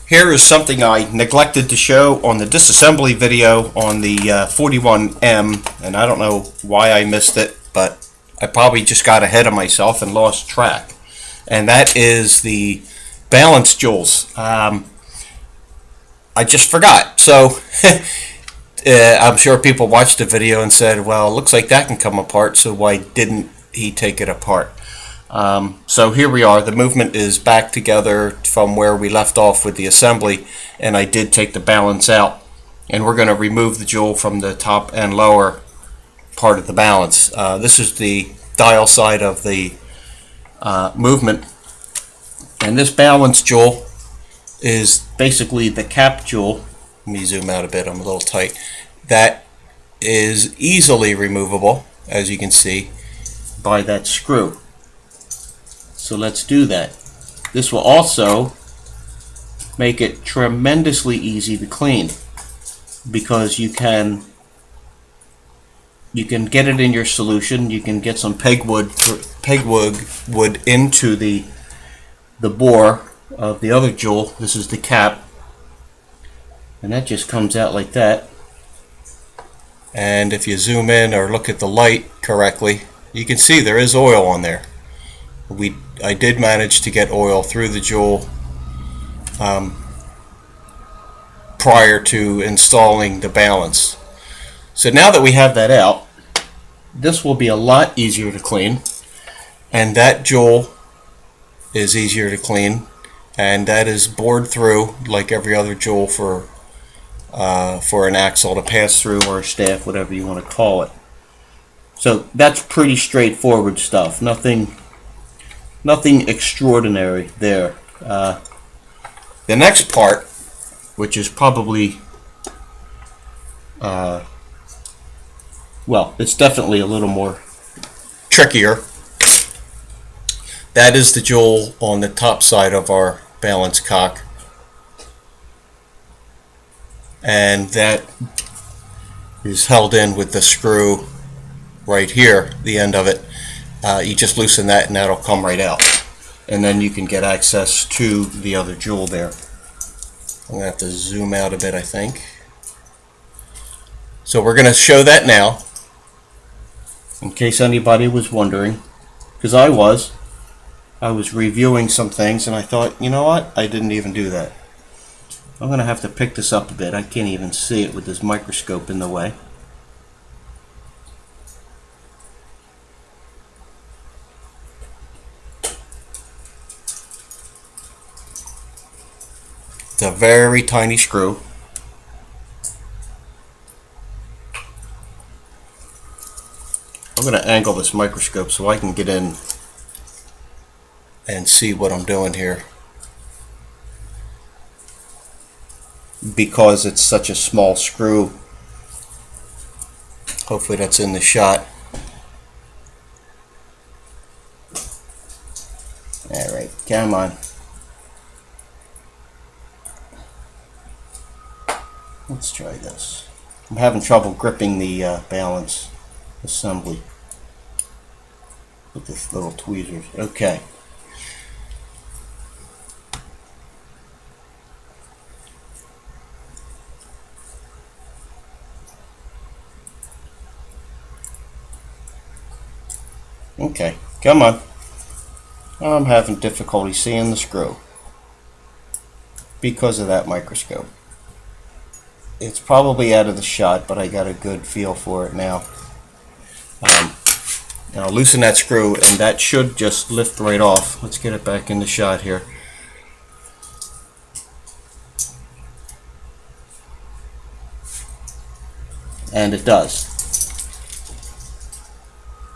Here is something I neglected to show on the disassembly video on the 41M, and I don't know why I missed it, but I probably just got ahead of myself and lost track. And that is the balance jewels. I just forgot. So I'm sure people watched the video and said, well, it looks like that can come apart, so why didn't he take it apart? So here we are. The movement is back together from where we left off with the assembly, and I did take the balance out, and we're going to remove the jewel from the top and lower part of the balance. This is the dial side of the movement, and this balance jewel is basically the cap jewel. Let me zoom out a bit, I'm a little tight. That is easily removable, as you can see, by that screw. So let's do that. This will also make it tremendously easy to clean, because you can get it in your solution. You can get some pegwood into the bore of the other jewel. This is the cap, and that just comes out like that. And if you zoom in or look at the light correctly, you can see there is oil on there. I did manage to get oil through the jewel prior to installing the balance. So now that we have that out, this will be a lot easier to clean, and that jewel is easier to clean, and that is bored through like every other jewel for an axle to pass through, or a staff, whatever you want to call it. So that's pretty straightforward stuff. Nothing extraordinary there. The next part, which is probably, well, it's definitely a little more trickier. That is the jewel on the top side of our balance cock, and that is held in with the screw right here, the end of it. You just loosen that and that'll come right out, and then you can get access to the other jewel there. I'm going to have to zoom out a bit, I think. So we're going to show that now, in case anybody was wondering, because I was reviewing some things and I thought, you know what, I didn't even do that. I'm going to have to pick this up a bit. I can't even see it with this microscope in the way. It's a very tiny screw. I'm going to angle this microscope so I can get in and see what I'm doing here, because it's such a small screw. Hopefully that's in the shot. Alright, come on. Let's try this. I'm having trouble gripping the balance assembly with this little tweezers. Okay. Okay, come on. I'm having difficulty seeing the screw because of that microscope. It's probably out of the shot, but I got a good feel for it now. And I'll loosen that screw, and that should just lift right off. Let's get it back in the shot here. And it does.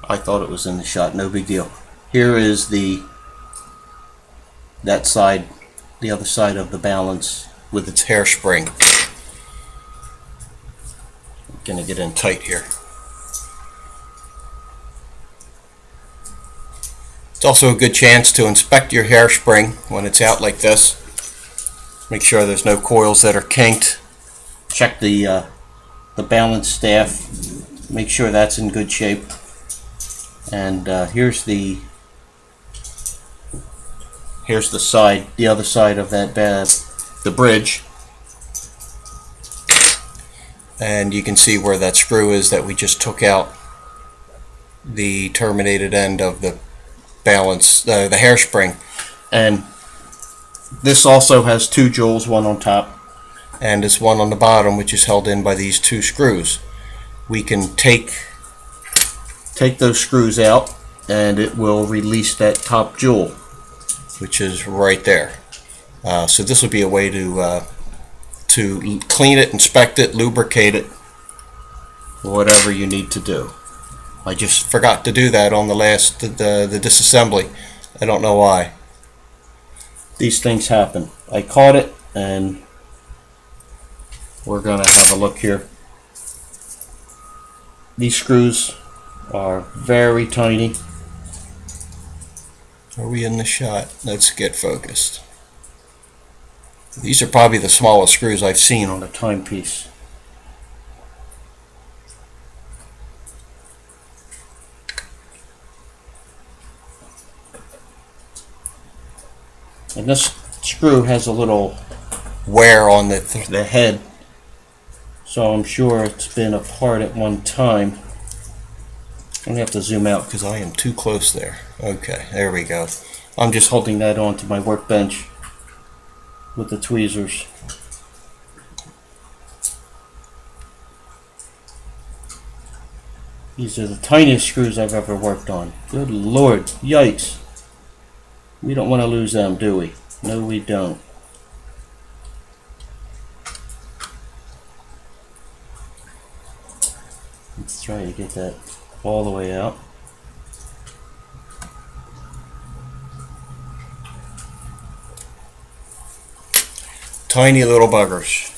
I thought it was in the shot, no big deal. Here is that side, the other side of the balance with its hairspring. I'm gonna get in tight here. It's also a good chance to inspect your hairspring when it's out like this. Make sure there's no coils that are kinked. Check the balance staff. Make sure that's in good shape. And here's the side, the other side of that the bridge. And you can see where that screw is that we just took out the terminated end of the balance, the hairspring. And this also has two jewels, one on top and this one on the bottom, which is held in by these two screws. We can take those screws out and it will release that top jewel, which is right there. So this would be a way to clean it, inspect it, lubricate it, whatever you need to do. I just forgot to do that on the last the disassembly. I don't know why. These things happen. I caught it, and we're gonna have a look here. These screws are very tiny. Are we in the shot? Let's get focused. These are probably the smallest screws I've seen on a timepiece. And this screw has a little wear on the head, so I'm sure it's been apart at one time. I'm going to have to zoom out because I am too close there. Okay, there we go. I'm just holding that onto my workbench with the tweezers. These are the tiniest screws I've ever worked on. Good Lord, yikes. We don't want to lose them, do we? No, we don't. Let's try to get that all the way out. Tiny little buggers.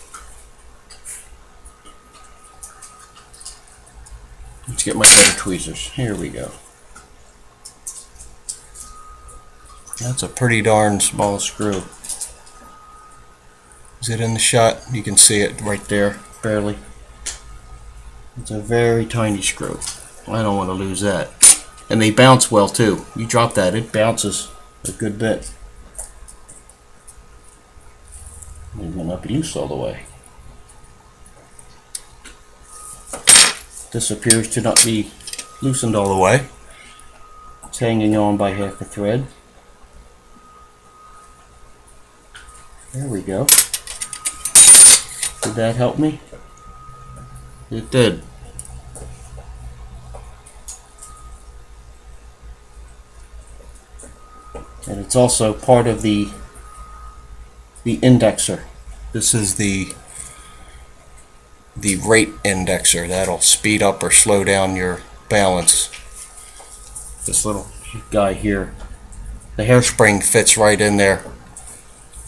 Let's get my better tweezers. Here we go. That's a pretty darn small screw. Is it in the shot? You can see it right there, barely. It's a very tiny screw. I don't want to lose that. And they bounce well too. You drop that, it bounces a good bit. It may not be loose all the way. This appears to not be loosened all the way. It's hanging on by half a thread. There we go. Did that help me? It did. And it's also part of the indexer. This is the rate indexer that'll speed up or slow down your balance. This little guy here, the hairspring fits right in there.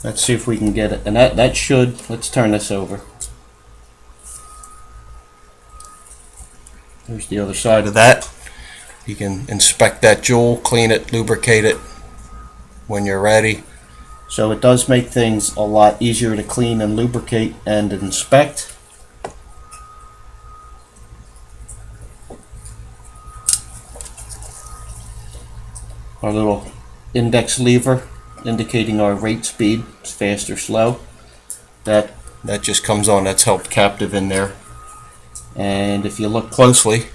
Let's see if we can get it. And that should, let's turn this over. There's the other side of that. You can inspect that jewel, clean it, lubricate it when you're ready. So it does make things a lot easier to clean and lubricate and inspect. Our little index lever indicating our rate speed, it's fast or slow. That just comes on, that's held captive in there. And if you look closely,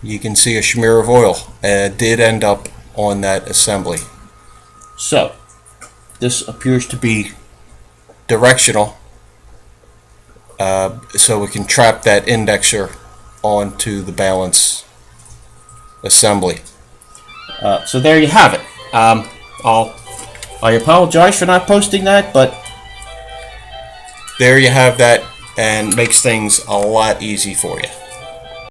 you can see a smear of oil. It did end up on that assembly. So this appears to be directional, so we can trap that indexer onto the balance assembly. So there you have it. I apologize for not posting that, but there you have that, and makes things a lot easy for you.